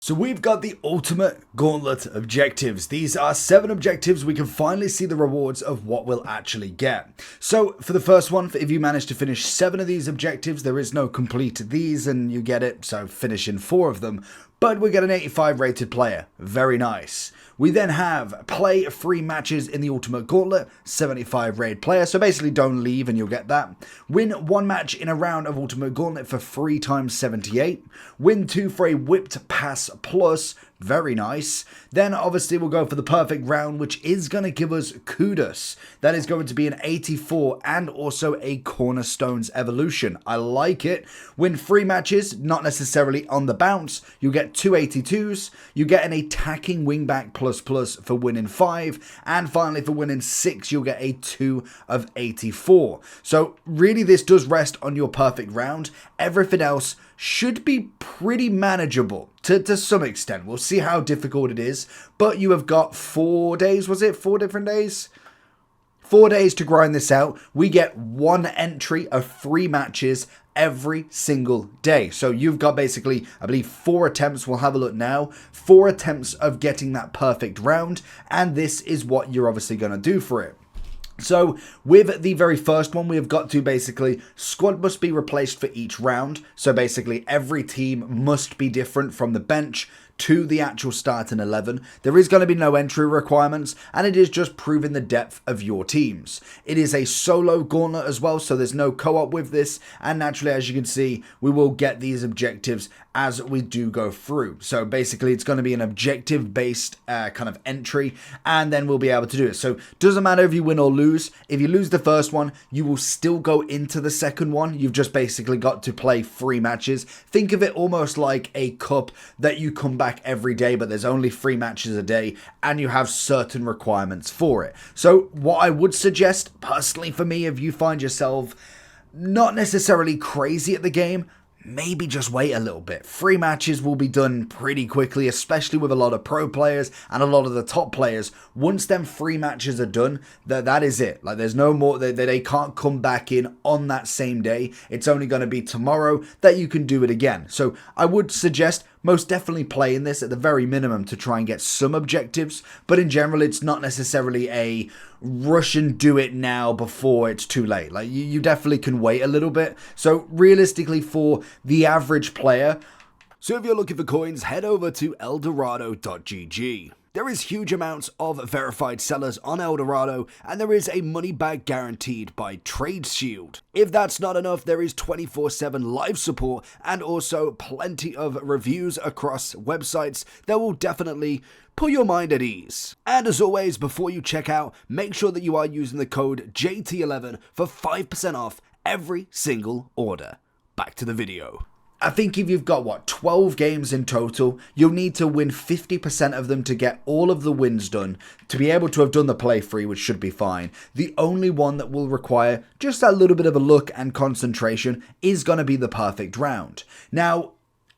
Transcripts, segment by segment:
So we've got the ultimate gauntlet objectives. These are 7 objectives we can finally see the rewards of what we'll actually get. So for the first one, if you manage to finish 7 of these objectives, there is no complete these and you get it, so finish in 4 of them. But we get an 85 rated player. Very nice. We then have play free matches in the Ultimate Gauntlet, 75 raid player, so basically don't leave and you'll get that. Win 1 match in a round of Ultimate Gauntlet for free times 78. Win 2 for a whipped pass plus, very nice. Then obviously we'll go for the perfect round, which is going to give us kudos. That is going to be an 84 and also a Cornerstones evolution. I like it. Win 3 matches, not necessarily on the bounce. You get 2 82s. You get an attacking wingback plus for winning 5. And finally for winning 6, you'll get a 2 of 84. So really this does rest on your perfect round. Everything else should be pretty manageable to some extent. We'll see how difficult it is, but you have got 4 days, was it? 4 different days? 4 days to grind this out. We get 1 entry of 3 matches every single day. So you've got basically, I believe, 4 attempts. We'll have a look now. 4 attempts of getting that perfect round, and this is what you're obviously going to do for it. So with the very first one, we have got to basically, squad must be replaced for each round. So basically every team must be different from the bench to the actual starting 11. There is going to be no entry requirements, and it is just proving the depth of your teams. It is a solo gauntlet as well, so there's no co-op with this, and naturally, as you can see, we will get these objectives as we do go through. So basically, it's going to be an objective-based kind of entry, and then we'll be able to do it. So doesn't matter if you win or lose. If you lose the first one, you will still go into the second one. You've just basically got to play 3 matches. Think of it almost like a cup that you come back every day, but there's only 3 matches a day and you have certain requirements for it. So what I would suggest personally for me, if you find yourself not necessarily crazy at the game, maybe just wait a little bit. 3 matches will be done pretty quickly, especially with a lot of pro players and a lot of the top players. Once them 3 matches are done, that is it. Like there's no more, they can't come back in on that same day. It's only going to be tomorrow that you can do it again. So I would suggest most definitely playing this at the very minimum to try and get some objectives, but in general it's not necessarily a rush and do it now before it's too late. Like you definitely can wait a little bit. So realistically for the average player, so if you're looking for coins, head over to eldorado.gg. There is huge amounts of verified sellers on Eldorado, and there is a money back guaranteed by Trade Shield. If that's not enough, there is 24/7 live support and also plenty of reviews across websites that will definitely put your mind at ease. And as always, before you check out, make sure that you are using the code JT11 for 5% off every single order. Back to the video. I think if you've got, 12 games in total, you'll need to win 50% of them to get all of the wins done, to be able to have done the play free, which should be fine. The only one that will require just a little bit of a look and concentration is going to be the perfect round. Now,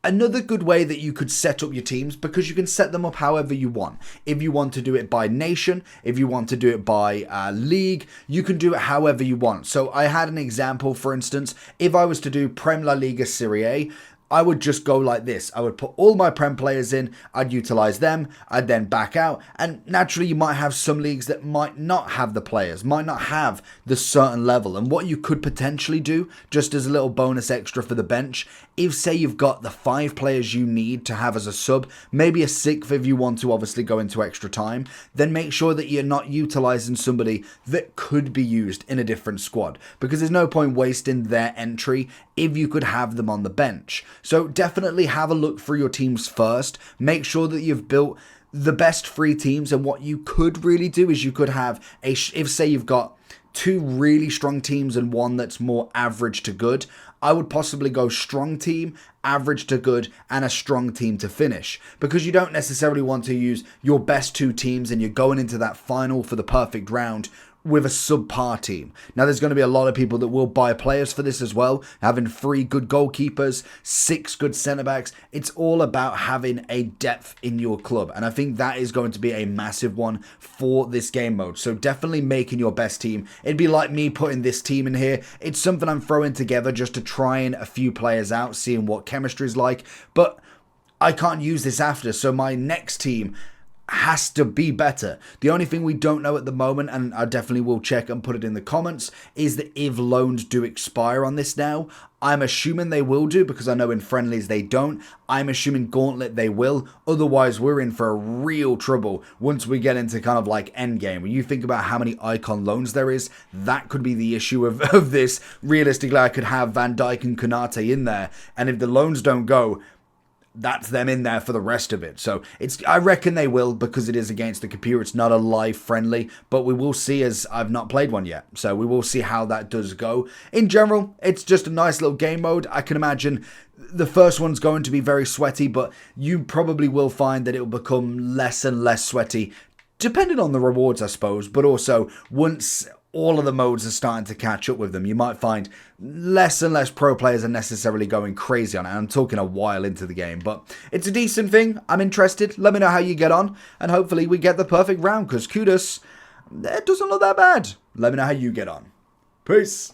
another good way that you could set up your teams, because you can set them up however you want. If you want to do it by nation, if you want to do it by league, you can do it however you want. So I had an example, for instance, if I was to do Prem La Liga Serie A, I would just go like this. I would put all my Prem players in, I'd utilize them, I'd then back out, and naturally you might have some leagues that might not have the players, might not have the certain level, and what you could potentially do, just as a little bonus extra for the bench, if say you've got the 5 players you need to have as a sub, maybe a 6th if you want to obviously go into extra time, then make sure that you're not utilizing somebody that could be used in a different squad, because there's no point wasting their entry if you could have them on the bench. So definitely have a look through your teams first. Make sure that you've built the best 3 teams, and what you could really do is you could have if say you've got 2 really strong teams and 1 that's more average to good, I would possibly go strong team, average to good, and a strong team to finish, because you don't necessarily want to use your best 2 teams and you're going into that final for the perfect round with a subpar team. Now there's going to be a lot of people that will buy players for this as well, having 3 good goalkeepers, 6 good centre backs. It's all about having a depth in your club, and I think that is going to be a massive one for this game mode. So definitely making your best team. It'd be like me putting this team in here. It's something I'm throwing together just to try a few players out, seeing what chemistry is like, but I can't use this after, so my next team has to be better. The only thing we don't know at the moment, and I definitely will check and put it in the comments, is that if loans do expire on this now. I'm assuming they will do, because I know in friendlies they don't. I'm assuming Gauntlet they will. Otherwise, we're in for real trouble once we get into kind of like endgame. When you think about how many icon loans there is, that could be the issue of this. Realistically, I could have Van Dijk and Konate in there, and if the loans don't go, that's them in there for the rest of it. So I reckon they will, because it is against the computer. It's not a live friendly, but we will see, as I've not played one yet. So we will see how that does go. In general, it's just a nice little game mode. I can imagine the first one's going to be very sweaty, but you probably will find that it will become less and less sweaty, depending on the rewards, I suppose. But also, once all of the modes are starting to catch up with them, you might find less and less pro players are necessarily going crazy on it. I'm talking a while into the game, but it's a decent thing. I'm interested. Let me know how you get on, and hopefully we get the perfect round, because Kudos, it doesn't look that bad. Let me know how you get on. Peace.